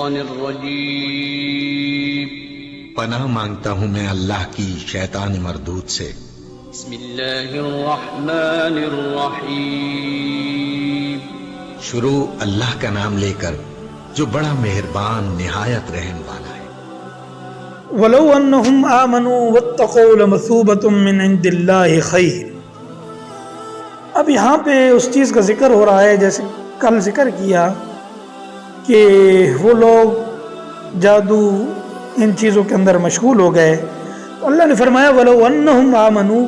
الشيطان الرجيم پناہ مانگتا ہوں میں اللہ کی شیطان مردود سے۔ بسم الله الرحمن الرحيم شروع اللہ کا نام لے کر جو بڑا مہربان نہایت رحم والا ہے۔ وَلَوْ أَنَّهُمْ آمَنُوا وَاتَّقَوْا لَمَثُوبَةٌ مِّنْ عِندِ اللَّهِ خَيْرٌ۔ اب یہاں پہ اس چیز کا ذکر ہو رہا ہے جیسے کل ذکر کیا کہ وہ لوگ جادو ان چیزوں کے اندر مشغول ہو گئے، تو اللہ نے فرمایا وَلَوْ أَنَّهُمْ آمَنُوا،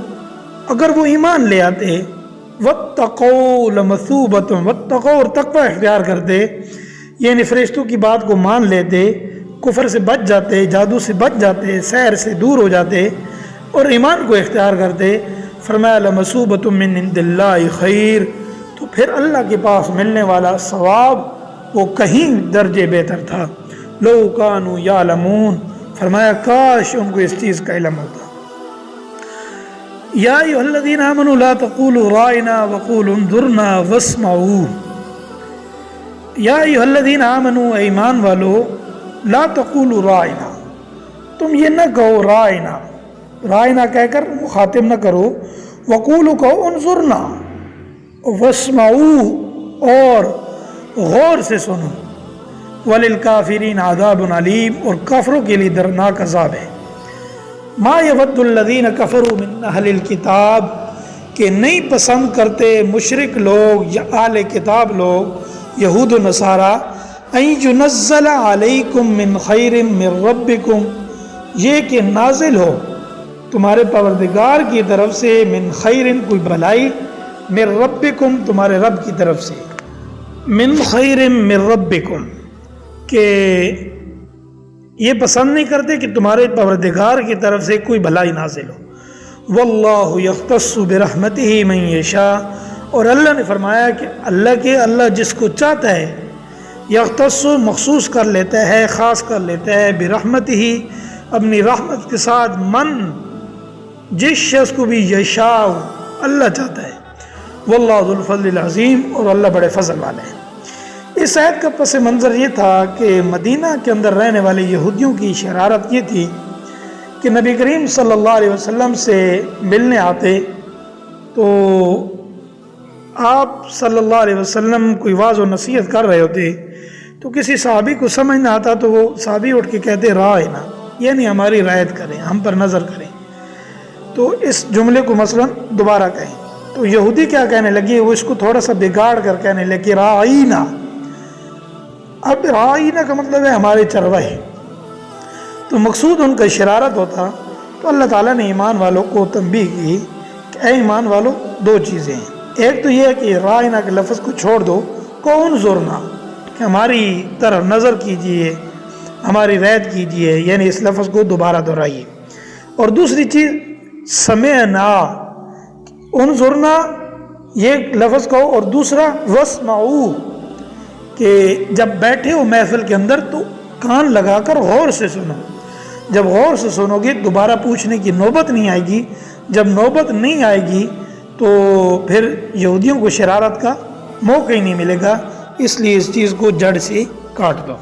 اگر وہ ایمان لے آتے، وَاتَّقَوْا لَمَثُوبَةٌ، وَاتَّقَوْا اور تقوی اختیار کرتے، یعنی فرشتوں کی بات کو مان لیتے، کفر سے بچ جاتے، جادو سے بچ جاتے، سحر سے دور ہو جاتے اور ایمان کو اختیار کرتے، فرمایا لَمَثُوبَةٌ مِّنْ عِندِ اللَّهِ خَيْرٌ، تو پھر اللہ کے پاس ملنے والا ثواب وہ کہیں درجے بہتر تھا۔ لَوْ كَانُوا يَعْلَمُونَ، فرمایا کاش ان کو اس چیز کا علم ہوتا۔ یا ایھا الذین آمنوا لا تقولوا رائنا وقولوا انظرنا واسمعوا۔ یا ایھا الذین آمنوا، ایمان والو، لا تقولوا رائنا، تم یہ نہ کہو رائنا، رائنا کہہ کر مخاطب نہ کرو، وقولوا کہو انظرنا، واسمعوا اور غور سے سنو، وللکافرین عذاب علیم، اور کافروں کے لیے دردناک عذاب ہے۔ ما یود الذین کفروا من اہل الکتاب، کہ نہیں پسند کرتے مشرک لوگ یا اہل کتاب لوگ یہود و نصارہ، ان ینزل علیکم من خیر من ربکم، یہ کہ نازل ہو تمہارے پروردگار کی طرف سے، من خیر کوئی بھلائی، من ربکم تمہارے رب کی طرف سے، من خیر من ربکم، کہ یہ پسند نہیں کرتے کہ تمہارے پروردگار کی طرف سے کوئی بھلائی نازل ہو۔ واللہ یختص برحمتہ من یشاء، اور اللہ نے فرمایا کہ اللہ جس کو چاہتا ہے، یختص مخصوص کر لیتا ہے، خاص کر لیتا ہے، برحمتہ اپنی رحمت کے ساتھ، من جس شخص کو بھی یشاء اللہ چاہتا ہے۔ واللہ ذو الفضل العظیم، اور اللہ بڑے فضل والے ہیں۔ اس آیت کا پس منظر یہ تھا کہ مدینہ کے اندر رہنے والے یہودیوں کی شرارت یہ تھی کہ نبی کریم صلی اللہ علیہ وسلم سے ملنے آتے تو آپ صلی اللہ علیہ وسلم کوئی واعظ و نصیحت کر رہے ہوتے، تو کسی صحابی کو سمجھ نہ آتا تو وہ صحابی اٹھ کے کہتے رائنا، یعنی ہماری رعایت کریں، ہم پر نظر کریں، تو اس جملے کو مثلا دوبارہ کہیں، تو یہودی کیا کہنے لگے، وہ اس کو تھوڑا سا بگاڑ کر کہنے لگے رائنا۔ اب رائنا کا مطلب ہے ہمارے چرواہے، تو مقصود ان کا شرارت ہوتا۔ تو اللہ تعالیٰ نے ایمان والوں کو تنبیہ کی کہ اے ایمان والوں، دو چیزیں ہیں، ایک تو یہ ہے کہ رائنا کے لفظ کو چھوڑ دو، کون زورنا، کہ ہماری طرف نظر کیجئے، ہماری رعایت کیجئے، یعنی اس لفظ کو دوبارہ دہرائیے۔ اور دوسری چیز سمعنا، انظرنا یہ لفظ کہو، اور دوسرا واسمعوا، کہ جب بیٹھے ہو محفل کے اندر تو کان لگا کر غور سے سنو، جب غور سے سنو گے دوبارہ پوچھنے کی نوبت نہیں آئے گی، جب نوبت نہیں آئے گی تو پھر یہودیوں کو شرارت کا موقع ہی نہیں ملے گا، اس لیے اس چیز کو جڑ سے کاٹ دو۔